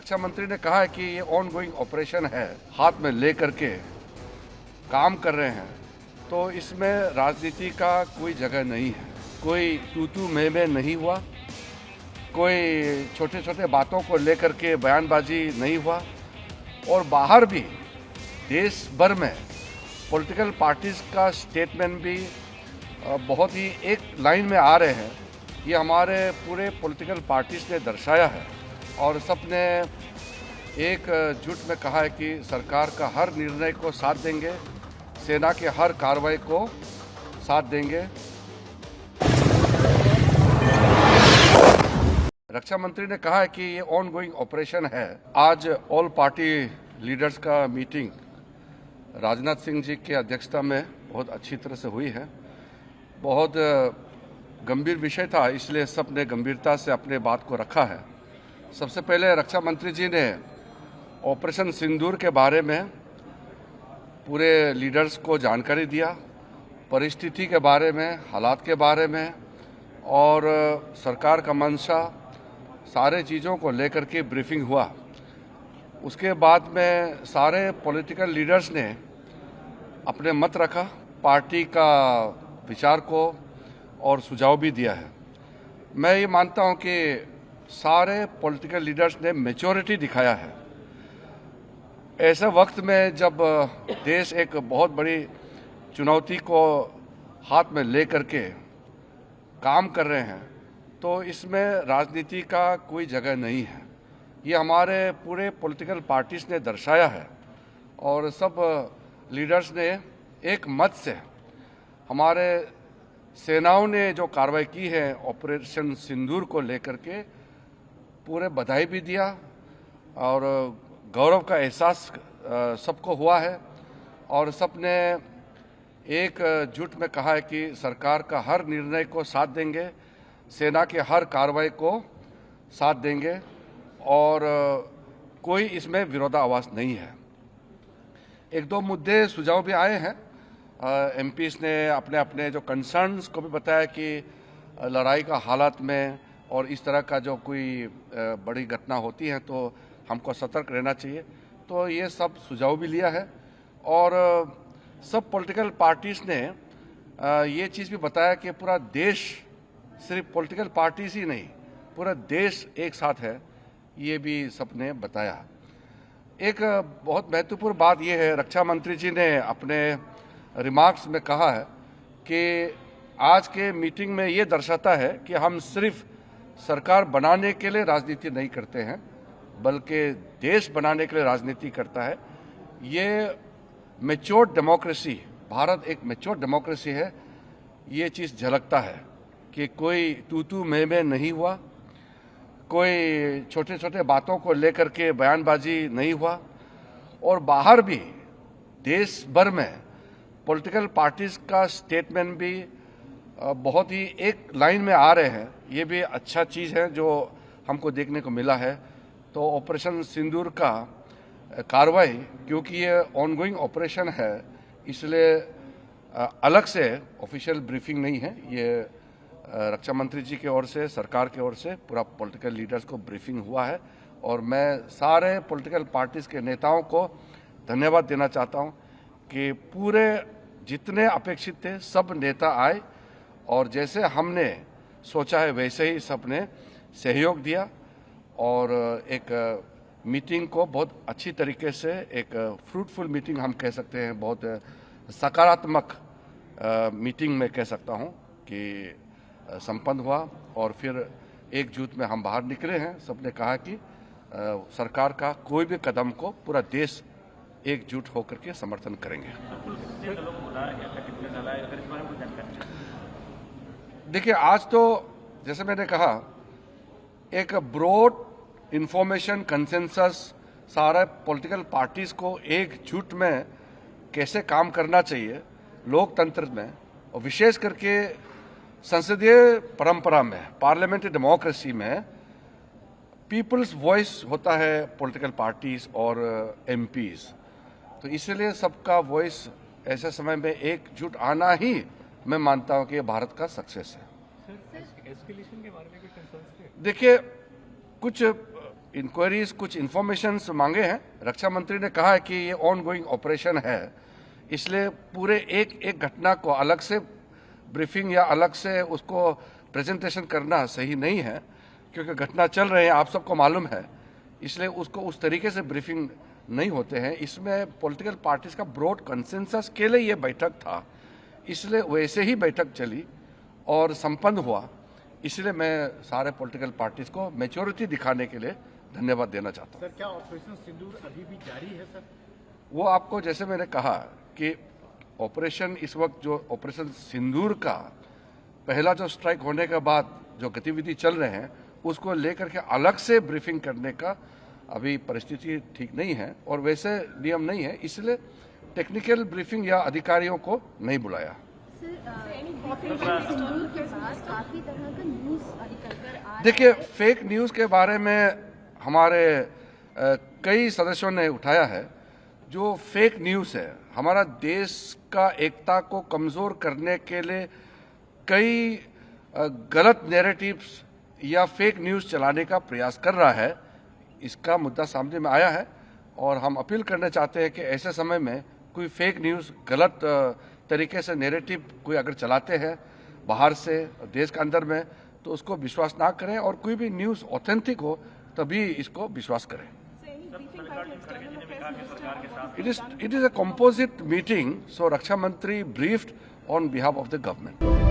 रक्षा मंत्री ने कहा है कि ये ऑन गोइंग ऑपरेशन है, हाथ में ले करके काम कर रहे हैं, तो इसमें राजनीति का कोई जगह नहीं है। कोई तू मैं नहीं हुआ, कोई छोटे छोटे बातों को लेकर के बयानबाजी नहीं हुआ, और बाहर भी देश भर में पॉलिटिकल पार्टीज का स्टेटमेंट भी बहुत ही एक लाइन में आ रहे हैं। ये हमारे पूरे पॉलिटिकल पार्टीज ने दर्शाया है और सबने एक जुट में कहा है कि सरकार का हर निर्णय को साथ देंगे, सेना के हर कार्रवाई को साथ देंगे। रक्षा मंत्री ने कहा है कि ये ऑन गोइंग ऑपरेशन है। आज ऑल पार्टी लीडर्स का मीटिंग राजनाथ सिंह जी की अध्यक्षता में बहुत अच्छी तरह से हुई है। बहुत गंभीर विषय था, इसलिए सब ने गंभीरता से अपने बात को रखा है। सबसे पहले रक्षा मंत्री जी ने ऑपरेशन सिंदूर के बारे में पूरे लीडर्स को जानकारी दिया, परिस्थिति के बारे में, हालात के बारे में और सरकार का मंशा, सारे चीज़ों को लेकर के ब्रीफिंग हुआ। उसके बाद में सारे पॉलिटिकल लीडर्स ने अपने मत रखा, पार्टी का विचार को और सुझाव भी दिया है। मैं ये मानता हूं कि सारे पॉलिटिकल लीडर्स ने मैच्योरिटी दिखाया है। ऐसे वक्त में जब देश एक बहुत बड़ी चुनौती को हाथ में ले करके काम कर रहे हैं, तो इसमें राजनीति का कोई जगह नहीं है। ये हमारे पूरे पॉलिटिकल पार्टीज ने दर्शाया है और सब लीडर्स ने एक मत से हमारे सेनाओं ने जो कार्रवाई की है ऑपरेशन सिंदूर को लेकर के पूरे बधाई भी दिया और गौरव का एहसास सबको हुआ है और सबने एक जुट में कहा है कि सरकार का हर निर्णय को साथ देंगे, सेना के हर कार्रवाई को साथ देंगे और कोई इसमें विरोधाभास नहीं है। एक दो मुद्दे सुझाव भी आए हैं। एमपीज ने अपने अपने जो कंसर्न्स को भी बताया कि लड़ाई का हालात में और इस तरह का जो कोई बड़ी घटना होती है तो हमको सतर्क रहना चाहिए। तो ये सब सुझाव भी लिया है और सब पॉलिटिकल पार्टीज ने ये चीज़ भी बताया कि पूरा देश, सिर्फ पॉलिटिकल पार्टीज ही नहीं, पूरा देश एक साथ है, ये भी सबने बताया। एक बहुत महत्वपूर्ण बात यह है, रक्षा मंत्री जी ने अपने रिमार्क्स में कहा है कि आज के मीटिंग में ये दर्शाता है कि हम सिर्फ सरकार बनाने के लिए राजनीति नहीं करते हैं, बल्कि देश बनाने के लिए राजनीति करता है। ये मैच्योर्ड डेमोक्रेसी, भारत एक मैच्योर्ड डेमोक्रेसी है, ये चीज़ झलकता है कि कोई तू मैं नहीं हुआ, कोई छोटे छोटे बातों को लेकर के बयानबाजी नहीं हुआ, और बाहर भी देश भर में पॉलिटिकल पार्टीज का स्टेटमेंट भी बहुत ही एक लाइन में आ रहे हैं। ये भी अच्छा चीज़ है जो हमको देखने को मिला है। तो ऑपरेशन सिंदूर का कार्रवाई, क्योंकि ये ऑनगोइंग ऑपरेशन है, इसलिए अलग से ऑफिशियल ब्रीफिंग नहीं है। ये रक्षा मंत्री जी की ओर से, सरकार की ओर से पूरा पॉलिटिकल लीडर्स को ब्रीफिंग हुआ है और मैं सारे पॉलिटिकल पार्टीज के नेताओं को धन्यवाद देना चाहता हूं कि पूरे जितने अपेक्षित थे सब नेता आए और जैसे हमने सोचा है वैसे ही सबने सहयोग दिया और एक मीटिंग को बहुत अच्छी तरीके से, एक फ्रूटफुल मीटिंग हम कह सकते हैं, बहुत सकारात्मक मीटिंग में कह सकता हूं कि संपन्न हुआ और फिर एकजुट में हम बाहर निकले हैं। सबने कहा कि सरकार का कोई भी कदम को पूरा देश एकजुट होकर के समर्थन करेंगे। देखिए, आज तो जैसे मैंने कहा, एक ब्रॉड इंफॉर्मेशन कंसेंसस सारा पॉलिटिकल पार्टीज को एकजुट में कैसे काम करना चाहिए लोकतंत्र में, और विशेष करके संसदीय परंपरा में, पार्लियामेंट्री डेमोक्रेसी में पीपल्स वॉइस होता है पॉलिटिकल पार्टीज और एमपीज। तो इसलिए सबका वॉइस ऐसे समय में एकजुट आना ही मैं मानता हूं कि ये भारत का सक्सेस है। एस्केलेशन के बारे में कुछ कंसर्न्स थे? देखिए, कुछ इंक्वायरीज कुछ इंफॉर्मेशंस मांगे हैं। रक्षा मंत्री ने कहा है कि ये ऑन गोइंग ऑपरेशन है, इसलिए पूरे एक एक घटना को अलग से ब्रीफिंग या अलग से उसको प्रेजेंटेशन करना सही नहीं है, क्योंकि घटना चल रहे हैं, आप सबको मालूम है, इसलिए उसको उस तरीके से ब्रीफिंग नहीं होते हैं। इसमें पॉलिटिकल पार्टीज का ब्रॉड कंसेंसस के लिए ये बैठक था, इसलिए वैसे ही बैठक चली और संपन्न हुआ। इसलिए मैं सारे पॉलिटिकल पार्टीज को मैच्योरिटी दिखाने के लिए धन्यवाद देना चाहता हूँ। सर, क्या ऑपरेशन सिंदूर अभी भी जारी है सर? वो आपको, जैसे मैंने कहा कि ऑपरेशन इस वक्त जो ऑपरेशन सिंदूर का पहला जो स्ट्राइक होने के बाद जो गतिविधि चल रहे हैं, उसको लेकर के अलग से ब्रीफिंग करने का अभी परिस्थिति ठीक नहीं है और वैसे नियम नहीं है, इसलिए टेक्निकल ब्रीफिंग या अधिकारियों को नहीं बुलाया। देखिए, फेक न्यूज़ के बारे में हमारे कई सदस्यों ने उठाया है। जो फेक न्यूज़ है, हमारा देश का एकता को कमज़ोर करने के लिए कई गलत नैरेटिव्स या फेक न्यूज़ चलाने का प्रयास कर रहा है। इसका मुद्दा सामने में आया है और हम अपील करना चाहते हैं कि ऐसे समय में कोई फेक न्यूज़, गलत तरीके से नैरेटिव कोई अगर चलाते हैं बाहर से देश के अंदर में, तो उसको विश्वास ना करें और कोई भी न्यूज़ ऑथेंटिक हो तभी इसको विश्वास करें। It is a composite meeting, so Raksha Mantri briefed on behalf of the government.